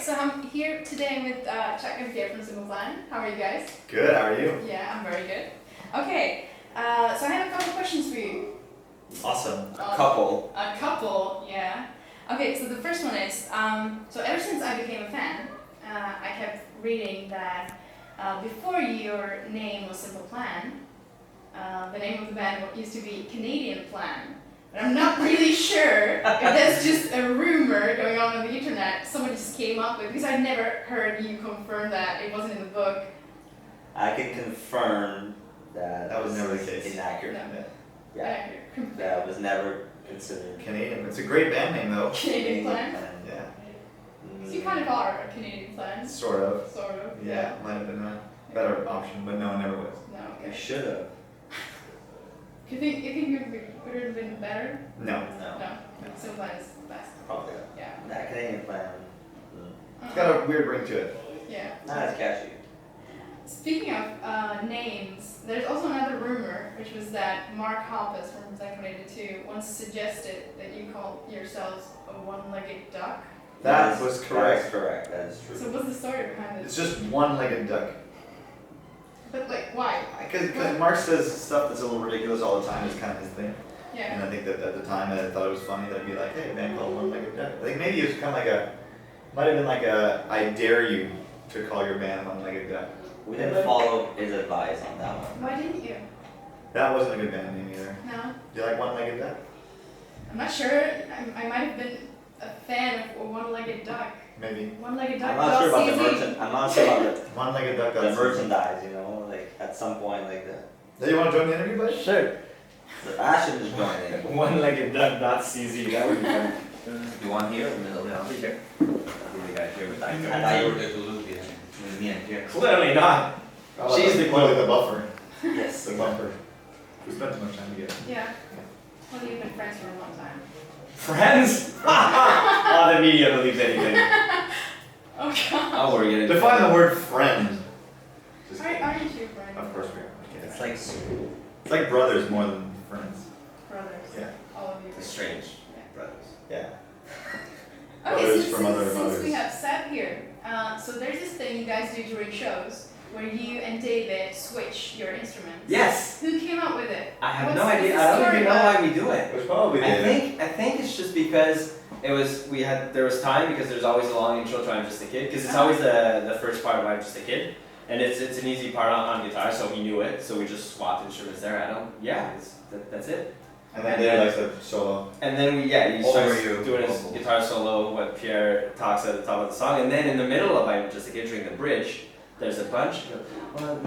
so I'm here today with Chuck and Pierre from SimplePlan. How are you guys? Good, how are you? Yeah, I'm very good. Okay, so I have a couple questions for you. Awesome. A couple. A couple, yeah. Okay, so the first one is, so ever since I became a fan, I kept reading that before your name was SimplePlan, the name of the band used to be Canadian Plan. But I'm not really sure if that's just a rumor going on the internet. Somebody just came up with, because I've never heard you confirm that it wasn't in the book. I can confirm that That was never the case. inaccurate. No. Yeah, that was never considered Canadian. It's a great band name though. Canadian Plan? Yeah. So you kind of are a Canadian Plan. Sort of. Sort of. Yeah, might have been a better option, but no, it never was. No, I okay. should have. You think it would have been better? No. No. No. SimplePlan is the best. Probably. Yeah. That Canadian plan. It's got a weird ring to it. Yeah. Not as catchy. Speaking of names, there's also another rumor, which was that Mark Hoppus from Blink-182 once suggested that you call yourselves a one-legged duck. That was correct. That's correct. That is true. So what's the story behind it? It's just one-legged duck. But like, why? Because Mark says stuff that's a little ridiculous all the time is kind of his thing. Yeah. And I think that at the time I thought it was funny that I'd be like, hey, man, call it one-legged duck. I think maybe it was kind of like might have been like I dare you to call your band one-legged duck. We didn't follow his advice on that one. Why didn't you? That wasn't a good band name either. No. Do you like one-legged duck? I'm not sure. I might have been a fan of a one-legged duck. Maybe. One-legged duck. I'm not sure about the CZ. merchant. I'm not sure about One-legged duck. the merchandise. You know, like at some point, like the. Do you want to join the interview, buddy? Sure. I should just join in. One-legged duck, not CZ. That would be fun. You want here or middle? I'll be here. I'll be the guy here with I thought you were the glue between me and Pierre. Clearly not. She's the More like the buffer. Yes. The bumper. We spent too much time together. Yeah. Well, you've been friends for a long time. Friends? Oh, the media believes anything. Oh God. Oh, we're getting. Define the word friend. Just kidding. Aren't you friends? Of course we are. It's like It's like brothers more than friends. Brothers. Yeah. All of you. strange brothers. Yeah. Okay, Brothers so from other since mothers. we have Seb here, so there's this thing you guys do during shows where you and David switch your instruments. Yes. Who came up with it? I have What's no idea. the I don't story even know about why we do it. It was probably I think it's just because there was time because there's always a long intro to I'm Just a Kid because it's always the first part of I'm Just a Kid and it's an easy part on guitar, so he knew it, so we just swapped instruments there. That's it. And then Dave likes the solo. And then he Over starts you. doing his guitar solo, what Pierre talks at the top of the song, and then in the middle of I'm Just a Kid during the bridge, there's a bunch. And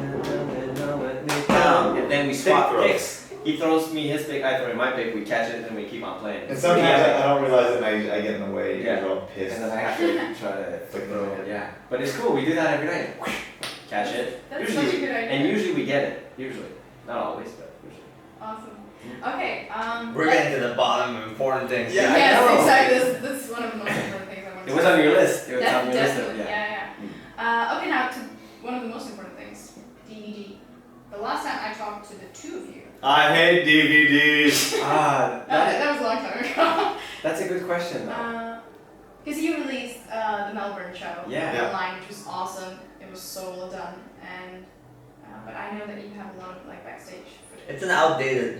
then we swap throws. picks. He throws me his pick, I throw him my pick, we catch it, and we keep on playing. And sometimes I don't realize it and I get in the way. Yeah. You're all pissed. And then I have to try to Flick throw it. it. Yeah. But it's cool, we do that every night. Catch it. That's such a good idea. And usually we get it. Usually. Not always, but usually. Awesome. Okay. We're getting to the bottom of important things. Yeah, I Yes, know. exactly. This is one of the most important things I want to It was on your list. It was on your list. Definitely. Yeah. Yeah. Okay, now to one of the most important things, DVD. The last time I talked to the two of you. I hate DVDs. That was a long time ago. That's a good question though. Because you released the Melbourne show Yeah. online, which was awesome. It was so well done, and but I know that you have a lot of like backstage footage. It's an outdated,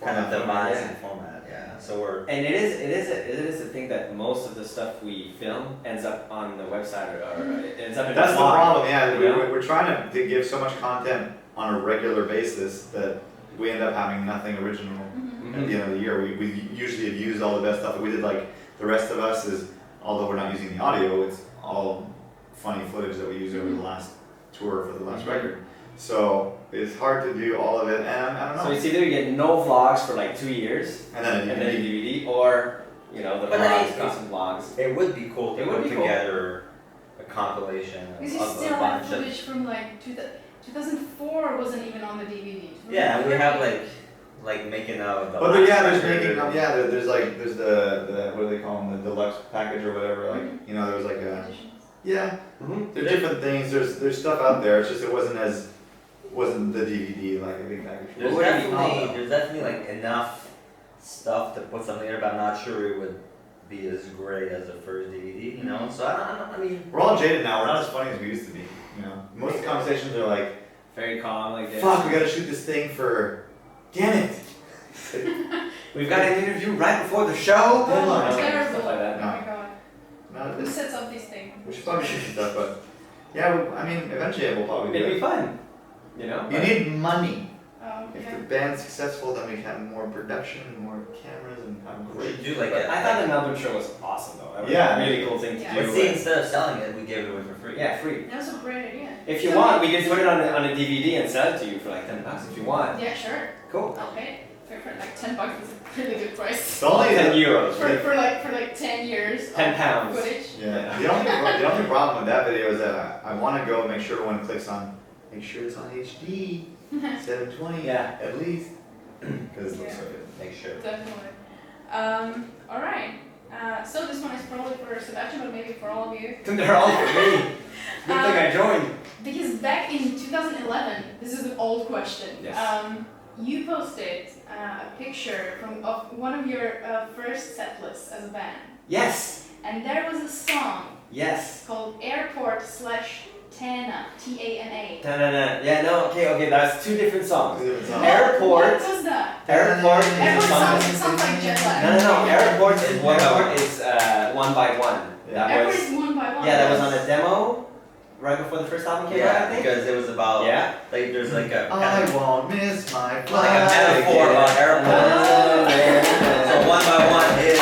kind of device Yeah. and format. Yeah. So we're. And it is a thing that most of the stuff we film ends up on the website or it ends up in That's a the blog. problem, yeah. You know? We're trying to give so much content on a regular basis that we end up having nothing original at the end of the year. We usually have used all the best stuff that we did. Like the rest of us is, although we're not using the audio, it's all funny footage that we used over the last tour for the last record. So it's hard to do all of it, and I don't know. So it's either you get no vlogs for like 2 years and then and then a DVD, or the But then vlogs, got some vlogs. It would be cool to It would put be cool. together a compilation Because you of still a have bunch of. footage from like 2004 wasn't even on the DVD. Yeah, and we have like making of the. But there's last making record. of, yeah, there's the what do they call them, the deluxe package or whatever, like, there was like a, yeah, there's different things, there's stuff out there, it's just it wasn't the DVD, like a big package. There's definitely like enough stuff to put something there, but I'm not sure we would be as great as the first DVD, you know? So I mean, We're all jaded now. We're not as funny as we used to be. You know, most of the conversations are like, Very calm, like this. "Fuck, we gotta shoot this thing for, damn it." we've got an interview right before the show. Oh, Deadline. terrible. Stuff like that. Oh my god. No, Who this, sets up these things? we should probably shoot some stuff, but yeah, I mean, eventually it will probably do It'd it. be fun, you know? You need money. Oh, If yeah. the band's successful, then we can have more production, more cameras, and have We great. should do like But a. I thought the Melbourne show was awesome though. That was Yeah. a really cool thing to Yeah. do. But see, instead of selling it, we gave it away for free. Yeah, free. That was a great idea. If you So want, we maybe- can put it on a DVD and sell it to you for like $10 if you want. Yeah, sure. Cool. I'll pay it. For like $10 is a really good price. The only, 10 euros. For like 10 years. 10 of pounds. Footage. yeah, the only problem with that video is that I want to go and make sure everyone clicks on, make sure it's on HD, 720 Yeah. at least, because it looks so good. Make sure. Definitely. All right. So this one is probably for Sebastian, but maybe for all of you. They're all for me. Good thing I joined. Because back in 2011, this is an old question. Yes. You posted a picture of one of your first set lists as a band, Yes. and there was a song Yes. called Airport/Tana, T-A-N-A. Da-na-na. Yeah, no, okay, that's two different songs. Different song. Airport. What was that? Airport is a Airport song. sounds like jet lag. No. Airport is One by one. One by One. Yeah. That Airport was is one by one. yeah, that was on a demo right before the first album came out, I Yeah, think. because it was about Yeah. like there's like a I kind of won't miss my flight. like a metaphor about airports. So one by one is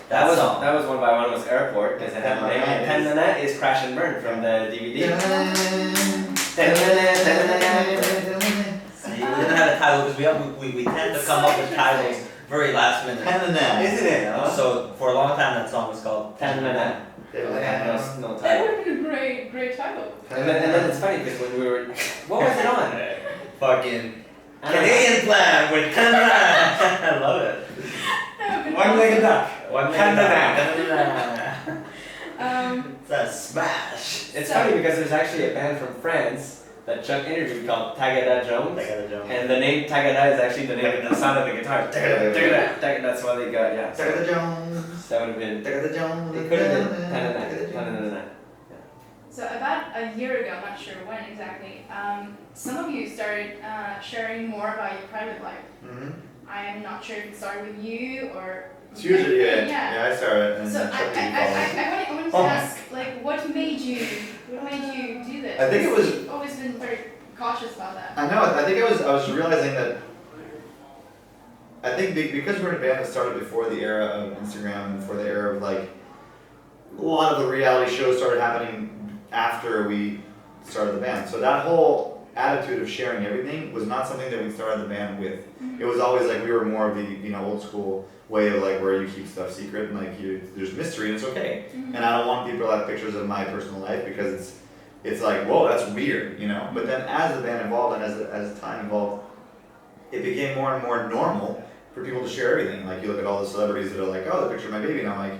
That was song. that was One by One was Airport because it had the name. And Tanana is Crash and Burn from the DVD. See, we didn't have a title because we tend to come up with titles very last minute. Isn't it? Huh? So for a long time that song was called Tanana. No That title. would have been a great title. And then it's funny because when we were, what was it on? fucking Canadian plan with Canada. I love it. That would have been One awesome. legged duck. One Canada. It's a smash. It's funny because there's actually a band from France that Chuck interviewed called Tagada Jones. And the name Tagada is actually the name of the sound of the guitar. Tagada. That's why they got, yeah. Tagada Jones. That would have been, Tagada Jones. it could have been Tanana. So about a year ago, I'm not sure when exactly, some of you started sharing more about your private life. Mhm. I am not sure if it started with you or. It's usually yeah. I started and So then I Chucky followed. wanted to Oh. ask, like, what made you do this? I think it was- You've always been very cautious about that. I know. I think I was realizing that. I think because we're in a band that started before the era of Instagram and before the era of like a lot of the reality shows started happening after we started the band. So that whole attitude of sharing everything was not something that we started the band with. It was always like we were more of the old school way of like where you keep stuff secret and like there's mystery and it's okay. And I don't want people to have pictures of my personal life because it's like, whoa, that's weird, you know? But then as the band evolved and as time evolved, it became more and more normal for people to share everything. Like you look at all the celebrities that are like, oh, the picture of my baby, and I'm like,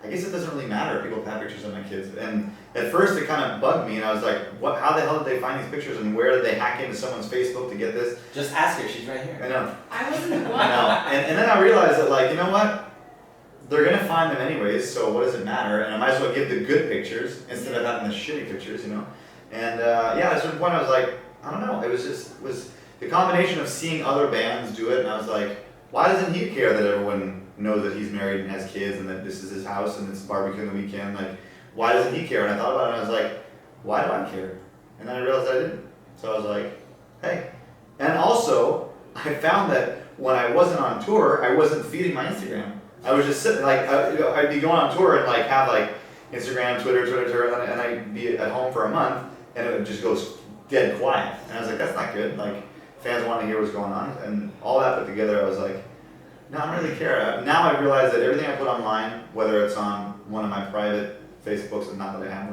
I guess it doesn't really matter if people have pictures of my kids. And at first it kind of bugged me and I was like, what? How the hell did they find these pictures and where did they hack into someone's Facebook to get this? Just ask her, she's right here. I know. I wasn't the one. I know. And then I realized that like, you know what? They're gonna find them anyways, so what does it matter? And I might as well give the good pictures instead of having the shitty pictures, you know? And yeah, at a certain point I was like, I don't know, it was the combination of seeing other bands do it and I was like, why doesn't he care that everyone knows that he's married and has kids and that this is his house and it's barbecue on the weekend? Like, why doesn't he care? And I thought about it and I was like, why do I care? And then I realized I didn't. So I was like, hey. And also, I found that when I wasn't on tour, I wasn't feeding my Instagram. I was just sitting, like, I'd be going on tour and like have like Instagram, Twitter, and I'd be at home for a month and it would just go dead quiet. And I was like, that's not good. Like, fans want to hear what's going on. And all that put together, I was like, no, I don't really care. Now I realize that everything I put online, whether it's on one of my private Facebooks, and not that I have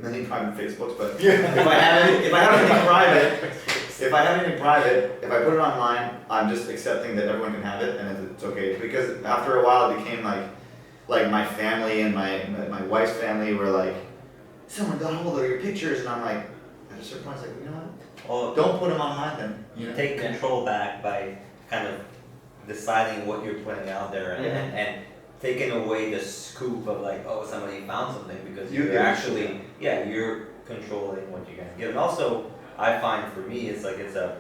many private Facebooks, but if I have anything private, if I put it online, I'm just accepting that everyone can have it and it's okay. Because after a while, it became like my family and my wife's family were like, someone got hold of your pictures, and I'm like, at a certain point, I was like, you know what? Well, Don't put them online then. you take control back by kind of deciding what you're putting out there and taken away the scoop of like, oh, somebody found something, because You you're get it. actually, yeah, you're controlling what you're gonna give. And also, I find for me, it's like it's a,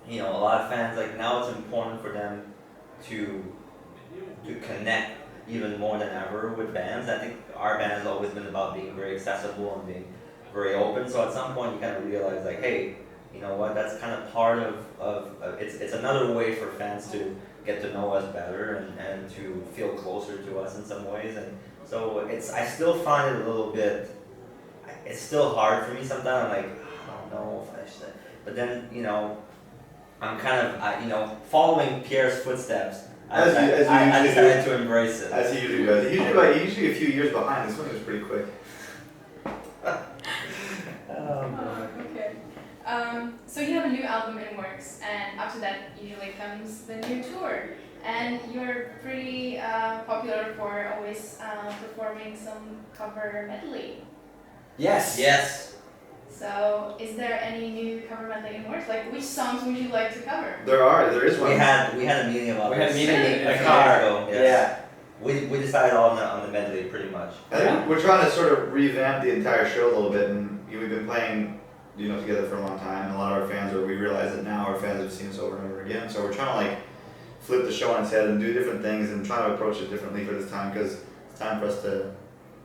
you know, a lot of fans, like now it's important for them to connect even more than ever with bands. I think our band has always been about being very accessible and being very open. So at some point you kind of realize like, hey, you know what? That's kind of part of it's another way for fans to get to know us better and to feel closer to us in some ways. And so I still find it a little bit. It's still hard for me sometimes. I'm like, I don't know if I should. But then I'm kind of following Pierre's footsteps. I As you usually decided to embrace it. As he usually does. Usually a few years behind. This one was pretty quick. Okay. So you have a new album in works, and after that usually comes the new tour. And you're pretty popular for always performing some cover medley. Yes. Yes. So is there any new cover medley in works? Like which songs would you like to cover? There is one. We had a meeting about We had a this meeting in a the few car. years ago, yes. We decided on the medley pretty much. I think we're trying to sort of revamp the entire show a little bit, and we've been playing, together for a long time. And a lot of our fans we realize that now our fans have seen us over and over again. So we're trying to like flip the show on its head and do different things and try to approach it differently for this time, because it's time for us to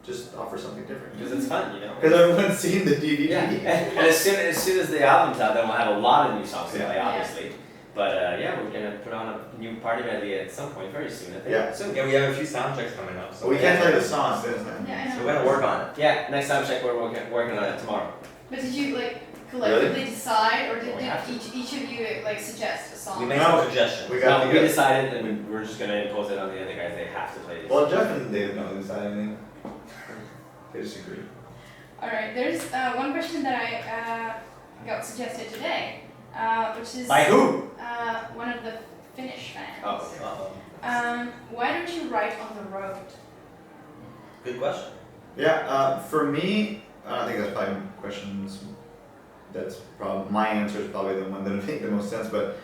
just offer something different. Because it's fun, Because everyone's seen the DVD. Yeah, and as soon as the album's out, then we'll have a lot of new songs to play, obviously. But we're gonna put on a new party medley at some point very soon, I think. Yeah. Soon. Yeah, we have a few sound checks coming up. So Well, we can't tell you the songs, so Yeah, I So know. we're gonna work on it. Yeah, next time check we're working on it tomorrow. But did you like collectively decide, or did We have to. each of you like suggest a song? We made No, some suggestions. we got No, we decided that we're just gonna impose it on the other guys. They have to play this. Well, Jeff and David don't decide anything. They just agree. All right. There's one question that I got suggested today, which is By who? one of the Finnish fans. Oh, okay. Why don't you write on the road? Good question. Yeah, for me, I don't think that's probably questions. That's probably my answer is probably the one that would make the most sense, but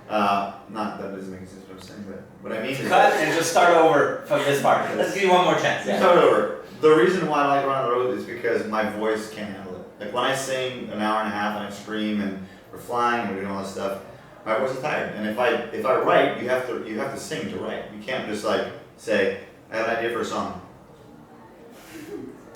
not that doesn't make sense what I'm saying. But what I mean is Cut and just start over from this part. Let's give you one more chance. to start over. The reason why I like Run on the Road is because my voice can't handle it. Like when I sing an hour and a half and I scream and we're flying and we're doing all this stuff, my voice is tired. And if I write, you have to sing to write. You can't just like say, I have an idea for a song.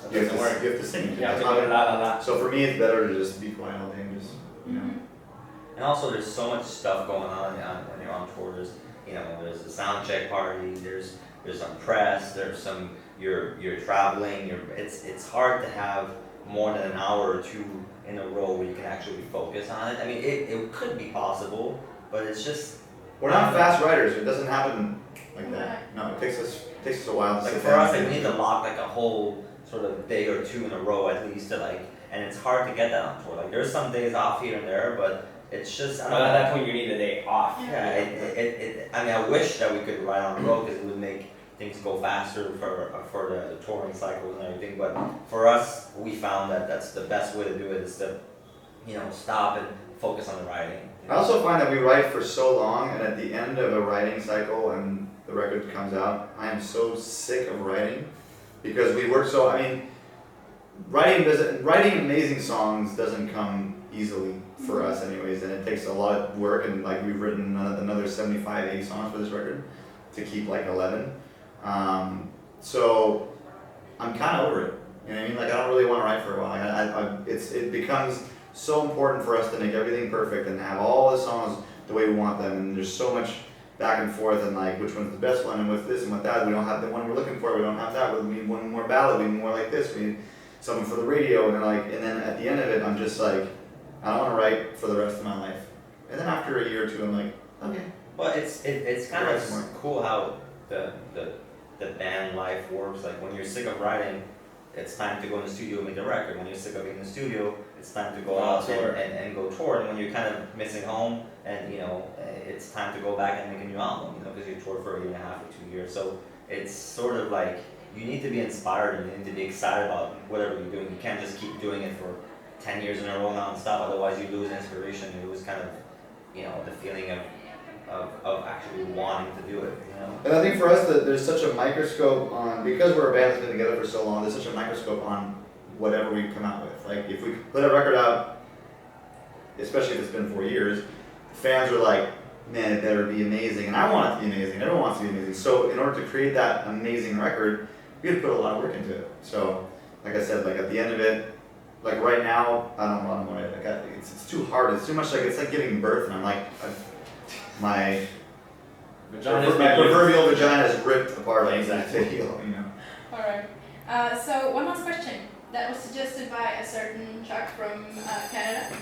That You doesn't work. have to sing it. You have to That's go not- la la la. So for me, it's better to just be quiet all day and just, And also, there's so much stuff going on when you're on tour. There's the sound check party. There's some press. There's some you're traveling. It's hard to have more than an hour or two in a row where you can actually focus on it. I mean, it could be possible, but it's just We're not fast writers. It doesn't happen like that. No, it takes us a while to like sit for down us, and like we need to lock like a whole sort of day or two in a row at least to like, and it's hard to get that on tour. Like there's some days off here and there, but it's just I But don't at know. that point, you need a day off. Yeah, I mean, I wish that we could ride on the road because it would make things go faster for the touring cycles and everything. But for us, we found that that's the best way to do it is to, stop and focus on the riding. I also find that we write for so long, and at the end of a writing cycle and the record comes out, I am so sick of writing because we work so. I mean, writing amazing songs doesn't come easily for us, anyways, and it takes a lot of work. And like we've written another 75, 80 songs for this record to keep like 11. So I'm kind of over it. You know what I mean? Like I don't really want to write for a while. It becomes so important for us to make everything perfect and have all the songs the way we want them. And there's so much back and forth and like which one's the best one and with this and with that. We don't have the one we're looking for. We don't have that. We need one more ballad. We need more like this. We need something for the radio. And then at the end of it, I'm just like, I don't want to write for the rest of my life. And then after a year or two, I'm like, okay. But it's kind Right, of smart. cool how the band life works. Like when you're sick of writing, it's time to go in the studio and make a record. When you're sick of being in the studio, it's time to go out tour. and go tour. And when you're kind of missing home, and it's time to go back and make a new album. Because you toured for a year and a half or 2 years. So it's sort of like you need to be inspired and you need to be excited about whatever you're doing. You can't just keep doing it for 10 years in a row non-stop. Otherwise, you lose inspiration. You lose kind of the feeling of of actually wanting to do it, you know? And I think for us that there's such a microscope on, because we're a band that's been together for so long, there's such a microscope on whatever we come out with. Like if we put a record out, especially if it's been 4 years, fans are like, man, it better be amazing. And I want it to be amazing. Everyone wants it to be amazing. So in order to create that amazing record, we had to put a lot of work into it. So like I said, like at the end of it, like right now, I don't want to, like it's too hard. It's too much like, it's like giving birth, and I'm like, my proverbial vagina is ripped apart. Exactly. You know. All right. So one last question that was suggested by a certain Chuck from Canada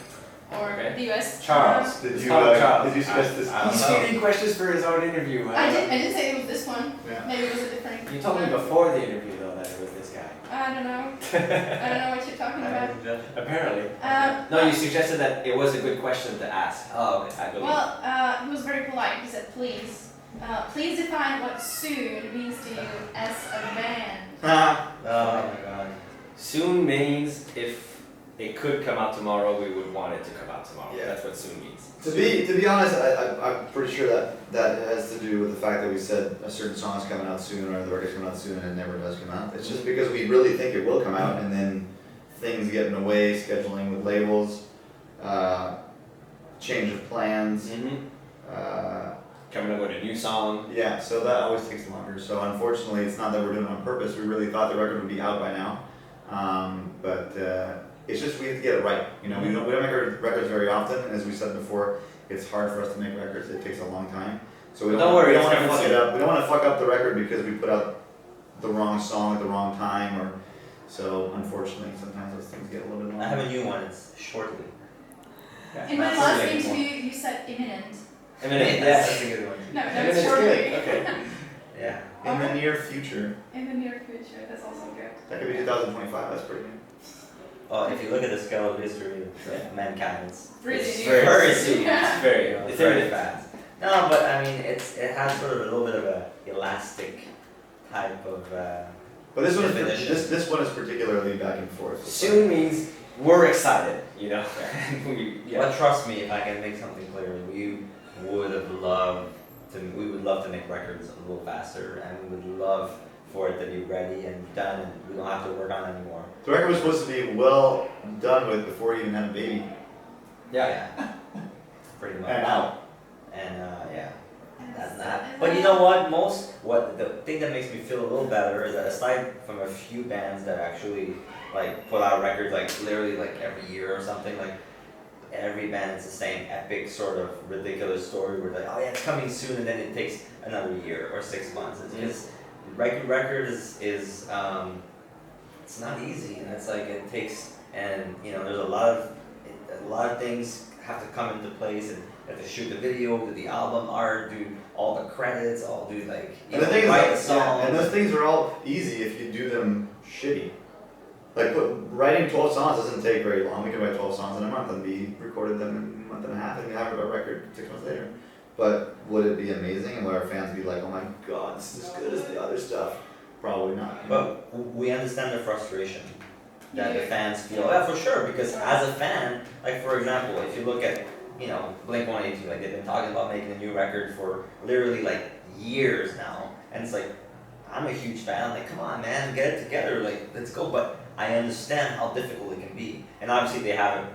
or Okay. the US. Charles. Did It's you called Charles. suggest this? I don't He's know. feeding He's questions for his own interview. I did say it was this one. Yeah. Maybe it was a different. You told me before the interview though that it was this guy. I don't know. I don't know what you're talking about. Apparently. Um, No, you suggested that it was a good question to ask. Oh, okay. I believe. Well, he was very polite. He said, please. Please define what soon means to you as a band. Ah, Oh my god. Soon means if it could come out tomorrow, we would want it to come out tomorrow. Yeah. That's what soon means. to be honest, I'm pretty sure that has to do with the fact that we said a certain song is coming out soon or the record's coming out soon and it never does come out. It's just because we really think it will come out and then things get in the way, scheduling with labels, change of plans. Coming up with a new song. Yeah, so that always takes longer. So unfortunately, it's not that we're doing it on purpose. We really thought the record would be out by now, but it's just we have to get it right. You know, we don't make records very often, and as we said before, it's hard for us to make records. It takes a long time. So we Don't worry, we don't it's want to coming fuck it soon. up. We don't want to fuck up the record because we put out the wrong song at the wrong time, or so. Unfortunately, sometimes those things get a little bit longer. I have a new one. It's shortly. In my That's last really cool. interview, you said imminent. I mean, That's yes. a good one. No, I no, mean, it's it's shortly. good. Okay. Yeah. In the near future, In the near future, that's also good. that could be 2025. That's pretty good. Oh, if you look at the scale of history of mankind, it's Really it's near. very It's soon. very. It's It's very imminent. fast. No, but I mean, it has sort of a little bit of a elastic type of. But this one, Definition. this one is particularly back and forth. Soon means we're excited, you know. But trust me, if I can make something clear, we would love to make records a little faster, and we would love for it to be ready and done, and we don't have to work on it anymore. The record was supposed to be well done with before you even had a baby. Yeah. Pretty much. And out. And yeah. That's And not. that- But you know what? The thing that makes me feel a little better is that aside from a few bands that actually like put out records like literally like every year or something, like every band is the same epic sort of ridiculous story where like, oh yeah, it's coming soon, and then it takes another year or 6 months. It's just record is it's not easy, and it's like it takes, and you know there's a lot of things have to come into place, and you have to shoot the video, do the album art, do all the credits, all do like you And the know, thing is, write the that, song. and those things are all easy if you do them shitty. Like writing 12 songs doesn't take very long. We can write 12 songs in a month and be recorded them in a month and a half and have a record 6 months later. But would it be amazing and would our fans be like, oh my god, this is as good as the other stuff? Probably not. But we understand the frustration that the Yeah. fans feel. Yeah, for sure. Because as a fan, like for example, if you look at Blink-182, like they've been talking about making a new record for literally like years now, and it's like I'm a huge fan. I'm like, come on, man, get it together. Like, let's go. But I understand how difficult it can be, and obviously they have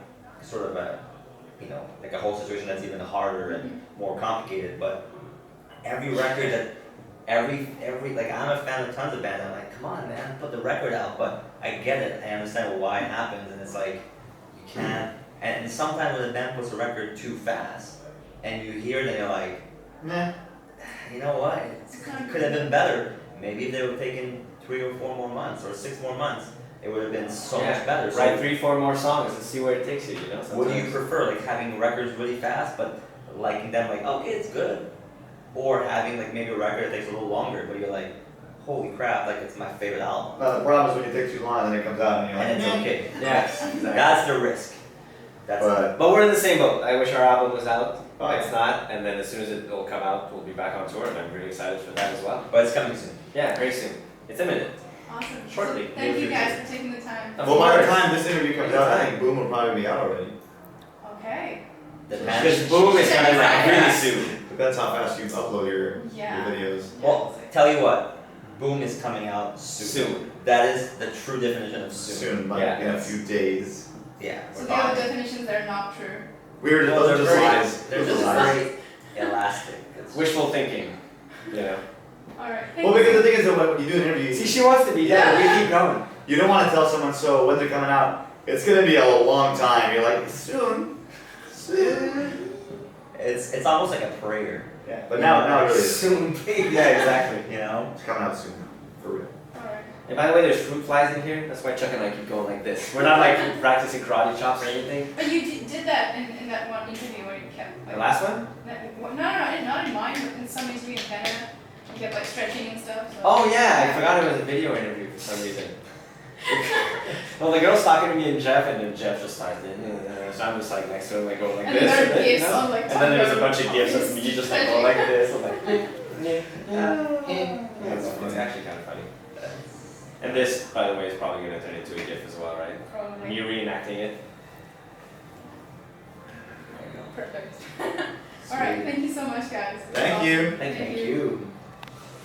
sort of a like a whole situation that's even harder and more complicated. But every record that every like I'm a fan of tons of bands. I'm like, come on, man, put the record out. But I get it. I understand why it happens, and it's like you can't. And sometimes when a band puts a record too fast, and you hear it, and you're like, Nah. you know what? It could have been better. Maybe if they were taking 3 or 4 more months or 6 more months, it would have been so much better. So Write 3-4 more songs and see where it takes you. You know. what do you sometimes. prefer? Like having records really fast, but liking them like, okay, it's good, or having like maybe a record that takes a little longer, but you're like, holy crap, like it's my favorite album, No, the problem is when you take too long and then it comes out and you're like, and it's "Meh." okay. Yes. Exactly. That's the risk. That's But But we're in the same boat. I wish our album was out. Oh, It's not, and then as soon as it will come out, we'll be back on tour, and I'm really excited for that as well. but it's coming soon. Yeah, very soon. It's imminent. Awesome. Shortly. Thank you guys for taking the time. Of well, by the course. time this interview comes out, I think Boom will probably be out already. Okay. The Because band, Boom is coming like really soon. The Depends how fast you upload your Yeah. videos. Well, tell you what, Boom is coming out soon. That is the true definition of soon. Soon, like Yeah, in a that's- few days. Yeah. So we're the other fine. definitions are not true. Weird, Well, those are they're just very- lies. They're Those are just lies. very elastic. It's Wishful thinking. You know. Alright. Well, because the thing is that when you do an interview, See, she wants to be done. We keep going. you don't want to tell someone, so when they're coming out, it's gonna be a long time. You're like, soon. it's almost like a prayer. Yeah, but now it really is. Soon, baby. Yeah, exactly. You know? It's coming out soon, for real. Alright. And by the way, there's fruit flies in here. That's why Chuck and I keep going like this. We're not like practicing karate chops or anything. But you did that in that one interview where you kept The like, last one? not in mine, but in some interview in Canada. You kept like stretching and stuff. So. Oh yeah, I forgot it was a video interview for some reason. Well, the girl's talking to me and Jeff, and then Jeff just starts it. So I'm just like next to him, like going like And this. then there are and gifs you know? on like. And then there's a bunch of gifs of me just like going like this. I'm like, it's actually kind of funny. And this, by the way, is probably going to turn into a gif as well, right? Probably. Me reenacting it. Perfect. Alright, thank you so much, guys. Thank you. Thank you.